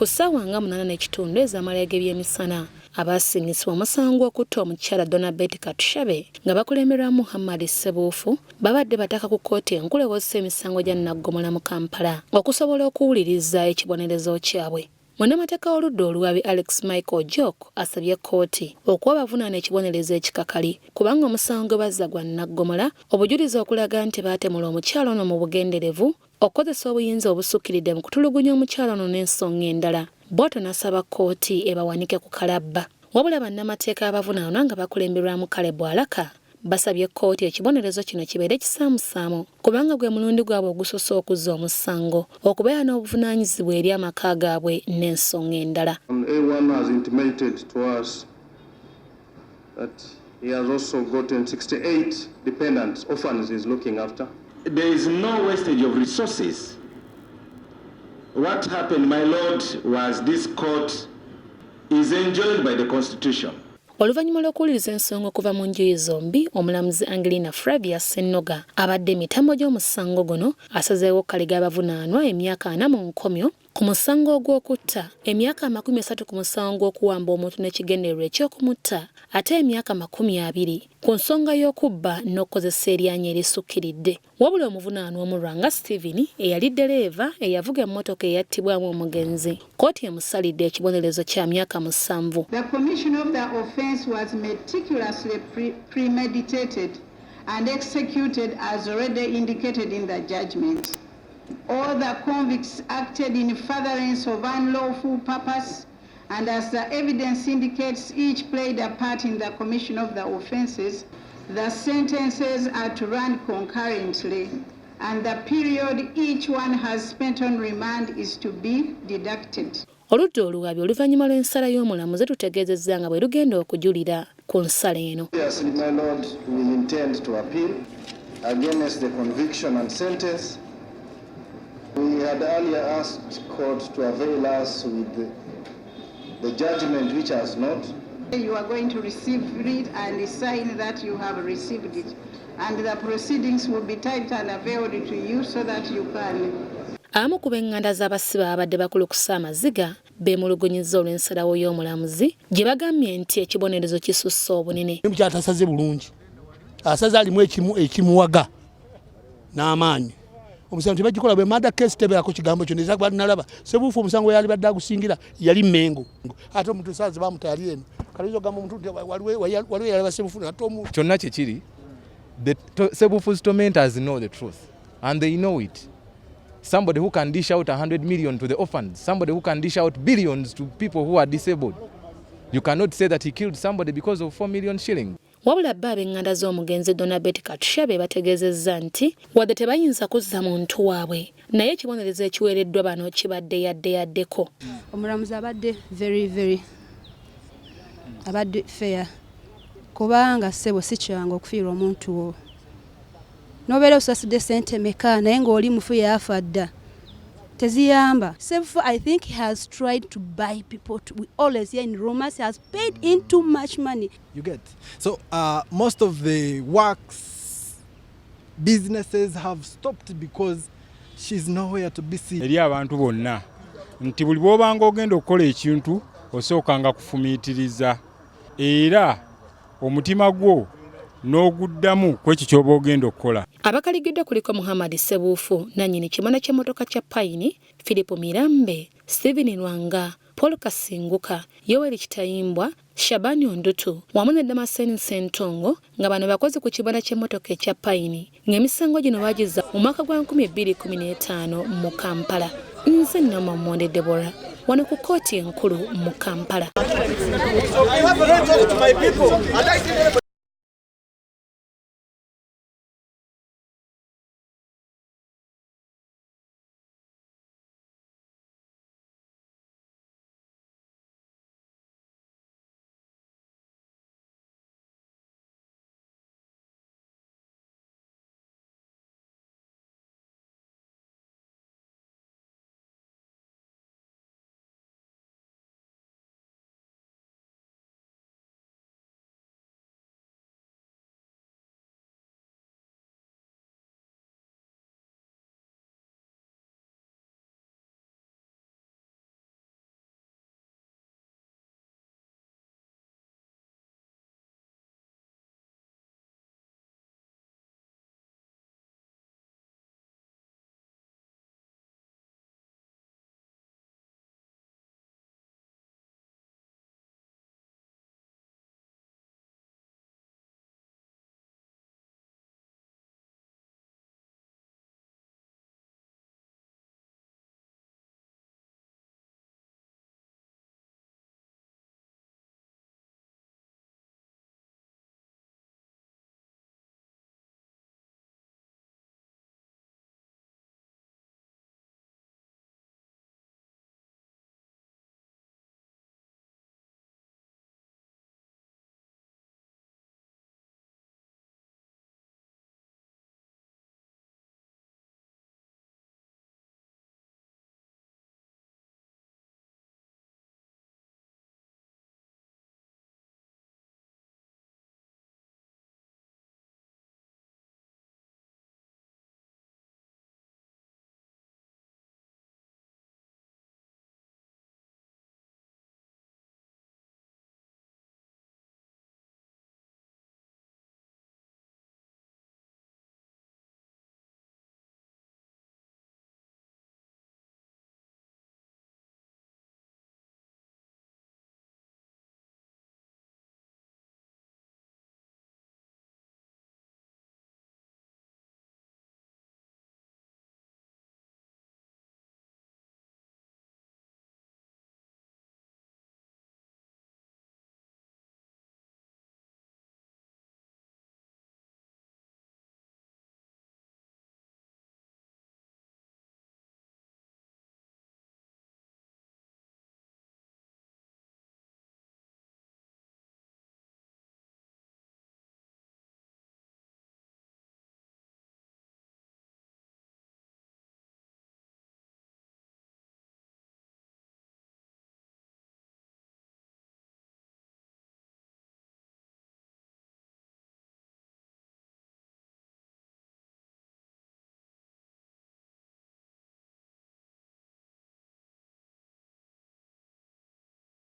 ku ssaawa nga 8:30 ez'amalya g'ebyemisana. Abasingisibwa omusango okutta omukyala Donah Katushabe nga bakulemberwamu Sebufu babadde bataka ku kkooti enkulu ewozesa emisango gya nnaggomola mu Kampala okusobola okuwuliriza ekibonerezo kyabwe. Munnamateeka w'oludda oluwabi Alex Michael Jok asabye kkooti okuwa abavunaana ekibonerezo ekikakali kubanga omusango bazza gwa nnaggomola obujulizi okulaga nti baatemula omukyala ono mu bugenderevu okukozesa obuyinza obusukkiridde mu kutulugunya omukyala ono n'ensonga endala. Bw'atyo n'asaba kkooti ebawanike ku kalabba. Wabula bannamateeka abavunaanwa nga bakulemberwamu Alaka basabye kkooti ekibonerezo kino kibeere kisaamusaamu kubanga gwe mulundi gwabwe ogusoose okuzza omusango okubeera n'obuvunaanyizibwa eri amaka gaabwe n'ensonga endala. A1 has intimated to us that he has also gotten 68 dependents, orphans he's looking after. There is no wastage of resources. What happened, my lord, was this court is enjoined by the Constitution. Oluvannyuma lw'okuwuliriza ensonga okuva mu njuyi zombi, omulamuzi Angelina Flavia Ssennoga abadde emitambo gy'omusango guno asazeewo kaliga abavunaanwa emyaka 4 mu nkomyo ku musango ogw'okutta, emyaka 30 ku musango gw'okuwamba omuntu n'ekigendererwa eky'okumutta, ate emyaka 20 ku nsonga y'okubba n'okukozesa eryanya erisukkiridde. Wabula omuvunaanwa omulwanga Stephen eyali ddereeva eyavuga emmotoka eyattibwamu omugenzi, kkooti emusalidde ekibonerezo kya myaka 7. The commission of the offence was meticulously premeditated and executed as already indicated in the judgment. All the convicts acted in furtherance of unlawful purpose, and as the evidence indicates, each played a part in the commission of the offences. The sentences are to run concurrently, and the period each one has spent on remand is to be deducted. Oludda oluwabi oluvannyuma lw'ensala y'omulamuzi lutegeezezza nga bwe lugenda okujulira ku nsala eno. Yes, my lord, we intend to appeal against the conviction and sentence. We had earlier asked court to avail us with the judgment which has not. You are going to receive it and sign that you have received it, and the proceedings will be typed and availed to you so that you can. Abamu ku b'enganda z'abasibe abadde bakulukusa amaziga beemulugunyizza olw'ensalawo y'omulamuzi gye bagambye nti ekibonerezo kisusse obunene. Kyatasaze bulungi, asaze alimu ekimuwaga n'amaanyi. Omusango tebagikola bwe mada case tebeerako kigambo kyonna eza nalaba Sebufu omusango yali badde agusingira yali Mengo ate omuntu saazi bamutali eno kalizo gamba omuntu waliwo yalaba Sebufu ate omuntu kyonna kye kiri. The Sebufu's tormentors know the truth and they know it. Somebody who can dish out 100 million to the orphans, somebody who can dish out billions to people who are disabled. You cannot say that he killed somebody because of 4 million shillings. Wabula bba ab'enganda z'omugenzi Donah Katushabe bategeezezza nti wadde tebayinza kuzza muntu waabwe naye ekibonerezo ekiweereddwa bano kibadde yaddeko. Omulamuzi abadde very abadde fair kubanga ssebo si kyangu okufiirwa omuntu wo. Nobeera osasidde ssente meka naye ng'oli mufu yafa dda teziyamba. Sebufu, I think he has tried to buy people. We always hear in rumors he has paid in too much money. You get. So most of the works, businesses have stopped because she's nowhere to be seen. Eri abantu bonna nti buli bw'obanga ogenda okukola ekintu osookanga kufumiitiriza era omutima gwo n'oguddamu kwekyo ky'oba ogenda okukola. Abakaligidwa kuliko Sebufu, nannyini kimana ky'emmotoka kya Payini, Philip Mirambe, Stephen Lwanga, Paul Kasinguka, Yoweri Kitayimbwa, Shabani Ondutu, wamu ne Damascene Ssentongo nga bano bakozi ku kibala ky'emmotoka ekya Payini ng'emisango gino bagizza mu mwaka gwa 2015 mu Kampala. Nze Namamonde Deborah, wano ku kkooti enkulu mu Kampala.